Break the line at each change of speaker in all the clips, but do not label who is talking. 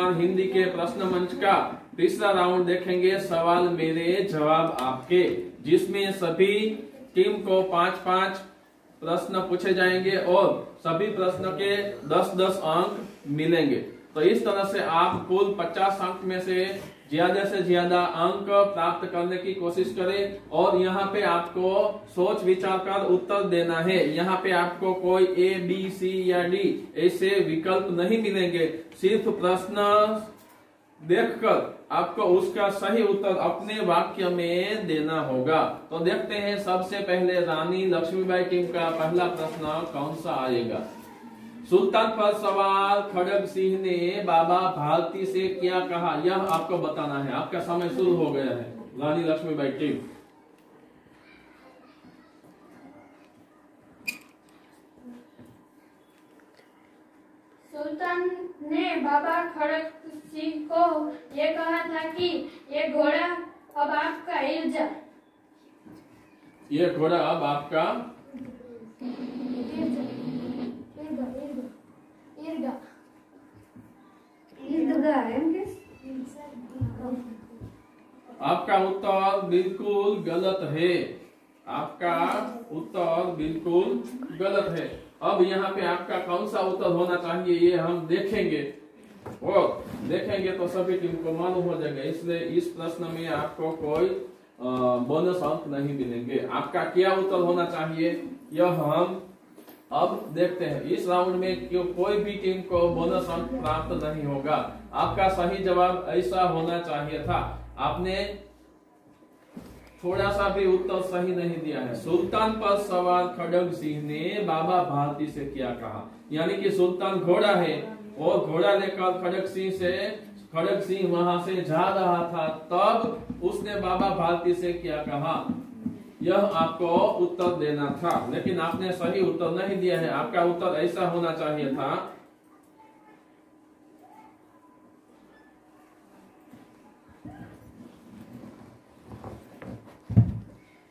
वर्तमान हिंदी के प्रश्न मंच का तीसरा राउंड देखेंगे, सवाल मेरे जवाब आपके, जिसमें सभी टीम को 5-5 प्रश्न पूछे जाएंगे और सभी प्रश्न के 10-10 अंक मिलेंगे। तो इस तरह से आप कुल 50 अंक में से ज्यादा अंक प्राप्त करने की कोशिश करें। और यहाँ पे आपको सोच विचार कर उत्तर देना है। यहाँ पे आपको कोई A, B, C या D ऐसे विकल्प नहीं मिलेंगे। सिर्फ प्रश्न देखकर आपको उसका सही उत्तर अपने वाक्य में देना होगा। तो देखते हैं सबसे पहले रानी लक्ष्मीबाई टीम का पहला प्रश्न कौन सा आएगा। सुल्तान पर सवार खड़ग सिंह ने बाबा भारती से क्या कहा, यह आपको बताना है। आपका समय शुरू हो गया है। रानी लक्ष्मीबाई टीम।
सुल्तान ने बाबा खड़ग सिंह को ये कहा था कि ये घोड़ा अब आपका इर्जा,
ये घोड़ा अब आपका आपका उत्तर बिल्कुल गलत है। आपका उत्तर बिल्कुल गलत है। अब यहाँ पे आपका कौन सा उत्तर होना चाहिए ये हम देखेंगे, और देखेंगे तो सभी टीम को मालूम हो जाएगा। इसलिए इस प्रश्न में आपको कोई बोनस अंक नहीं मिलेंगे। आपका क्या उत्तर होना चाहिए यह हम अब देखते हैं। इस राउंड में कोई भी टीम को बोनस अंक प्राप्त नहीं होगा। आपका सही जवाब ऐसा होना चाहिए था। आपने थोड़ा सा भी उत्तर सही नहीं दिया है। सुल्तान पर सवार खड़ग सिंह ने बाबा भारती से क्या कहा, यानी कि सुल्तान घोड़ा है और घोड़ा लेकर खड़ग सिंह वहां से जा रहा था, तब उसने बाबा भारती से क्या कहा, यह आपको उत्तर देना था। लेकिन आपने सही उत्तर नहीं दिया है। आपका उत्तर ऐसा होना चाहिए था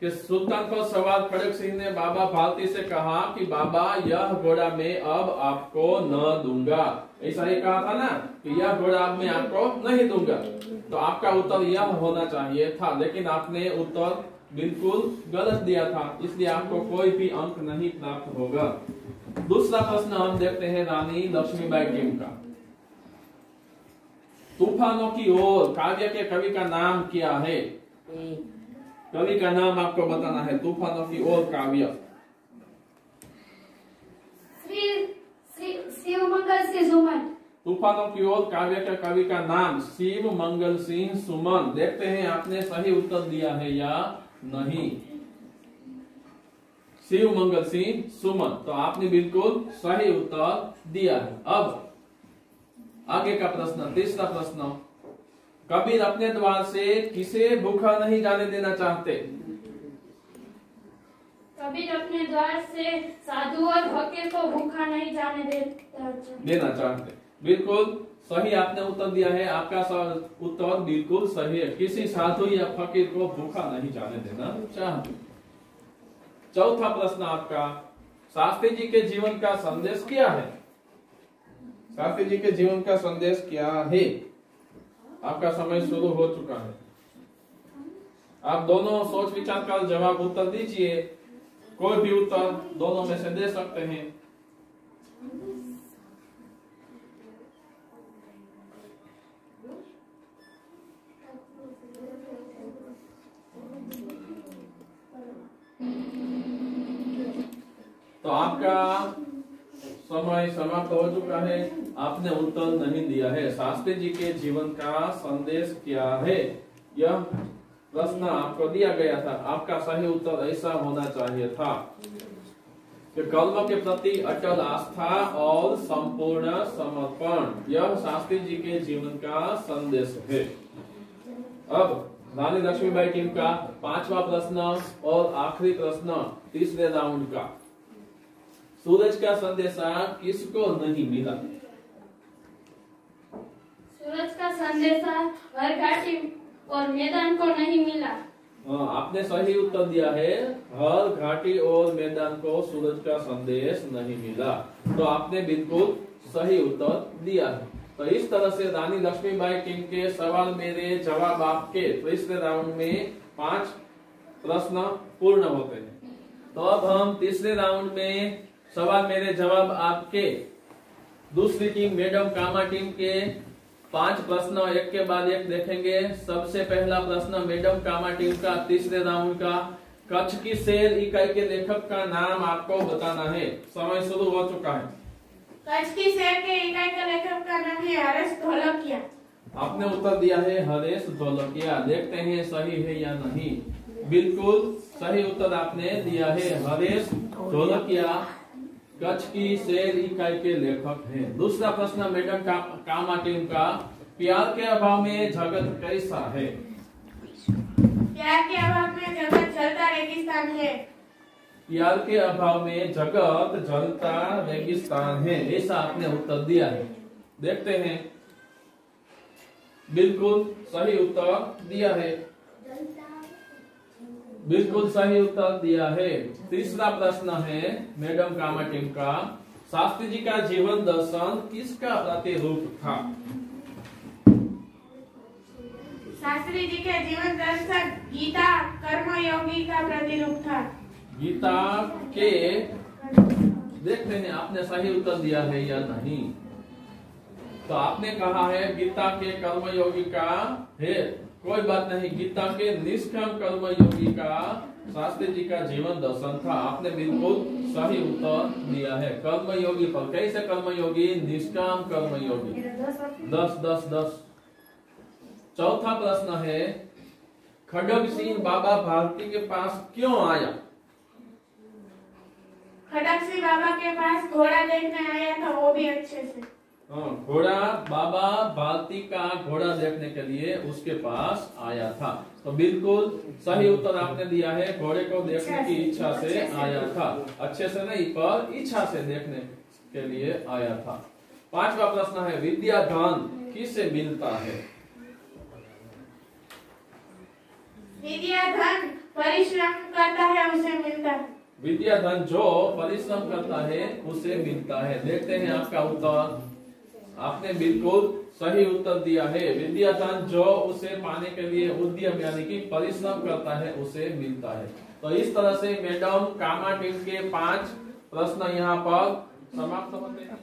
कि सुल्तान पर सवार खड़ग सिंह ने बाबा भारती से कहा कि बाबा यह घोड़ा मैं अब आपको न दूंगा। ऐसा ही कहा था ना कि यह घोड़ा अब मैं आपको नहीं दूंगा। तो आपका उत्तर यह होना चाहिए था, लेकिन आपने उत्तर बिल्कुल गलत दिया था, इसलिए आपको कोई भी अंक नहीं प्राप्त होगा। दूसरा प्रश्न हम देखते हैं रानी लक्ष्मीबाई टीम का। तूफानों की ओर काव्य के कवि का नाम क्या है। कवि का नाम आपको बताना है। तूफानों की ओर काव्य
शिव मंगल सिंह सुमन।
तूफानों की ओर काव्य के कवि का नाम शिव मंगल सिंह सुमन। देखते हैं आपने सही उत्तर दिया है या नहीं। शिव मंगल सिंह सुमन, तो आपने बिल्कुल सही उत्तर दिया है। अब आगे का प्रश्न, तीसरा प्रश्न। कबीर अपने द्वार से किसे भूखा नहीं जाने देना चाहते।
कबीर अपने द्वार से साधु और फकीर को भूखा नहीं जाने देना
चाहते। बिल्कुल सही आपने उत्तर दिया है। आपका उत्तर बिल्कुल सही है। किसी साधु या फकीर को भूखा नहीं जाने देना चाहते। चौथा प्रश्न आपका, शास्त्री जी के जीवन का संदेश क्या है। शास्त्री जी के जीवन का संदेश क्या है। आपका समय शुरू हो चुका है। आप दोनों सोच विचार कर जवाब उत्तर दीजिए। कोई भी उत्तर दोनों में से दे सकते हैं। तो आपका समय समाप्त हो चुका है। आपने उत्तर नहीं दिया है। शास्त्री जी के जीवन का संदेश क्या है, यह प्रश्न आपको दिया गया था। आपका सही उत्तर ऐसा होना चाहिए था कि कर्म के प्रति अटल आस्था और संपूर्ण समर्पण, यह शास्त्री जी के जीवन का संदेश है। अब रानी लक्ष्मीबाई टीम का पांचवा प्रश्न और आखिरी प्रश्न तीसरे राउंड का। सूरज का संदेशा किसको नहीं मिला।
सूरज का संदेशा हर घाटी और मैदान को नहीं मिला।
आपने सही उत्तर दिया है। हर घाटी और मैदान को सूरज का संदेश नहीं मिला। तो आपने बिल्कुल सही उत्तर दिया है। तो इस तरह से रानी लक्ष्मीबाई टीम के सवाल मेरे जवाब आपके तीसरे राउंड में 5 प्रश्न पूर्ण होते हैं। तो अब हम तीसरे राउंड में सवाल मेरे जवाब आपके दूसरी टीम मैडम कामा टीम के 5 प्रश्न एक के बाद एक देखेंगे। सबसे पहला प्रश्न मैडम कामा टीम का तीसरे राउंड का, कच्छ की शेर इकाई के लेखक का नाम आपको बताना है। समय शुरू हो चुका है।
कच्छ की शेर के इकाई का लेखक का नाम है हरेश ढोलकिया।
आपने उत्तर दिया है हरेश ढोलकिया। देखते हैं सही है या नहीं। बिल्कुल सही उत्तर आपने दिया है, हरेश ढोलकिया कच्छ की शेर इकाई के लेखक हैं। दूसरा प्रश्न मैडम कामा टीम का, प्यार के अभाव में जगत कैसा है?
प्यार के अभाव में जगत जलता रेगिस्तान है।
प्यार के अभाव में जगत जलता रेगिस्तान है, ऐसा आपने उत्तर दिया है। देखते हैं, बिल्कुल सही उत्तर दिया है, बिल्कुल सही उत्तर दिया है। तीसरा प्रश्न है मैडम कामा टीम का, शास्त्री जी का जीवन दर्शन किसका प्रतिरूप था?
शास्त्री जी के जीवन दर्शन गीता कर्मयोगी का प्रतिरूप था।
गीता के, देखते हैं आपने सही उत्तर दिया है या नहीं। तो आपने कहा है गीता के कर्मयोगी का है, कोई बात नहीं, गीता के निष्काम कर्मयोगी का शास्त्री जी का जीवन दर्शन था। आपने बिल्कुल सही उत्तर दिया है। कर्मयोगी पर कैसे कर्मयोगी? निष्काम कर्मयोगी। 10 10 10। चौथा प्रश्न है, खड्ग सिंह बाबा भारती के पास क्यों आया?
खड्ग सिंह बाबा के पास घोड़ा देखने आया था, वो भी अच्छे से।
घोड़ा, बाबा भारती का घोड़ा देखने के लिए उसके पास आया था। तो बिल्कुल सही उत्तर आपने दिया है, घोड़े को देखने की इच्छा से आया था। अच्छे से नहीं, पर इच्छा से देखने के लिए आया था। पांचवा प्रश्न है, विद्या धन किससे मिलता है?
विद्या धन परिश्रम करता है उसे मिलता है।
विद्या धन जो परिश्रम करता है उसे मिलता है। देखते हैं आपका उत्तर। आपने बिल्कुल सही उत्तर दिया है, विद्या धन जो उसे पाने के लिए उद्यम यानी कि परिश्रम करता है उसे मिलता है। तो इस तरह से मैडम कामा टीम के 5 प्रश्न यहाँ पर समाप्त होते हैं।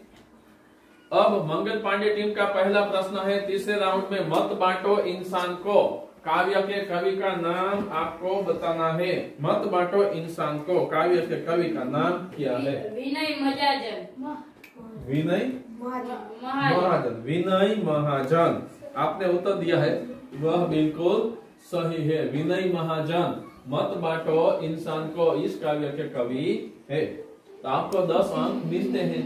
अब मंगल पांडे टीम का पहला प्रश्न है तीसरे राउंड में, मत बांटो इंसान को। काव्य के कवि का नाम आपको बताना है। मत बांटो इंसान को, काव्य के कवि का नाम क्या है?
विनय महाजन।
विनय महाजन। विनय महाजन आपने उत्तर दिया है, वह बिल्कुल सही है। विनय महाजन मत बांटो इंसान को इस काव्य के कवि है। तो आपको 10 अंक मिलते हैं।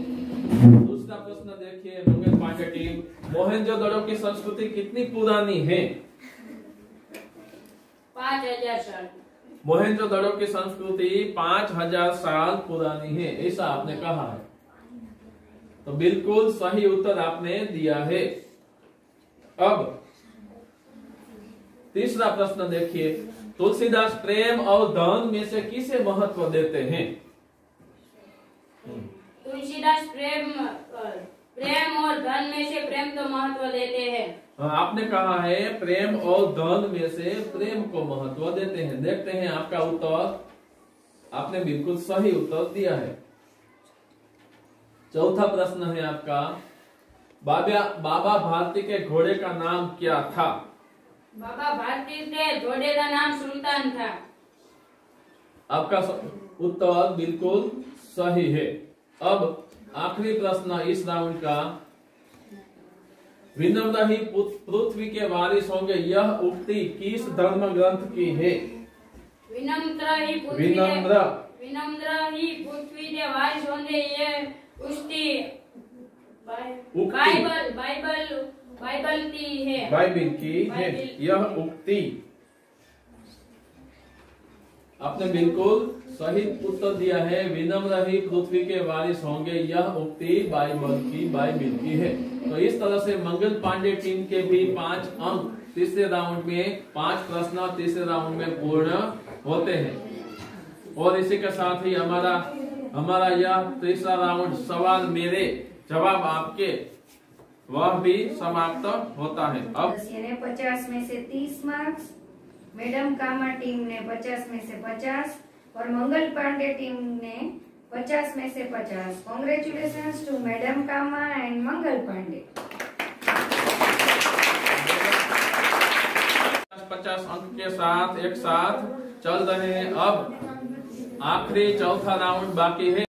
दूसरा प्रश्न देखिए मंगल पांडे टीम, मोहनजोदड़ो की संस्कृति कितनी पुरानी है?
5000 साल।
मोहनजोदड़ो की संस्कृति 5000 साल पुरानी है, ऐसा आपने कहा है। तो बिल्कुल सही उत्तर आपने दिया है। अब तीसरा प्रश्न देखिए, तुलसीदास प्रेम और धन में से किसे महत्व देते हैं?
तुलसीदास प्रेम और धन में से प्रेम को महत्व देते हैं।
आपने कहा है प्रेम और धन में से प्रेम को महत्व देते हैं। देखते हैं आपका उत्तर। आपने बिल्कुल सही उत्तर दिया है। चौथा प्रश्न है आपका, बाबा भारती के घोड़े का नाम क्या था?
बाबा भारती के घोड़े का नाम सुल्तान था।
आपका उत्तर बिल्कुल सही है। अब आखिरी प्रश्न इस राउंड का, विनम्र ही पृथ्वी के वारिस होंगे, यह उक्ति किस धर्म ग्रंथ की है?
विनम्र ही पृथ्वी के वारिस होंगे, ये उक्ति बाइबल की है।
बाइबिल की है यह उक्ति। आपने बिल्कुल सही उत्तर दिया है, विनम्र ही पृथ्वी के वारिस होंगे, यह उक्ति बाइबिल की है। तो इस तरह से मंगल पांडे टीम के भी 5 अंक तीसरे राउंड में, 5 प्रश्न तीसरे राउंड में पूर्ण होते हैं। और इसी के साथ ही हमारा यह तीसरा राउंड सवाल मेरे जवाब आपके वह भी समाप्त होता है। अब
50 में से 30 मार्क्स, मैडम कामा टीम ने 50 में से 50 और मंगल पांडे टीम ने 50 में से 50। Congratulations to madam Cama and Mangal Pandey.
50 अंक के साथ एक साथ चल रहे हैं। अब आखिरी चौथा राउंड बाकी है।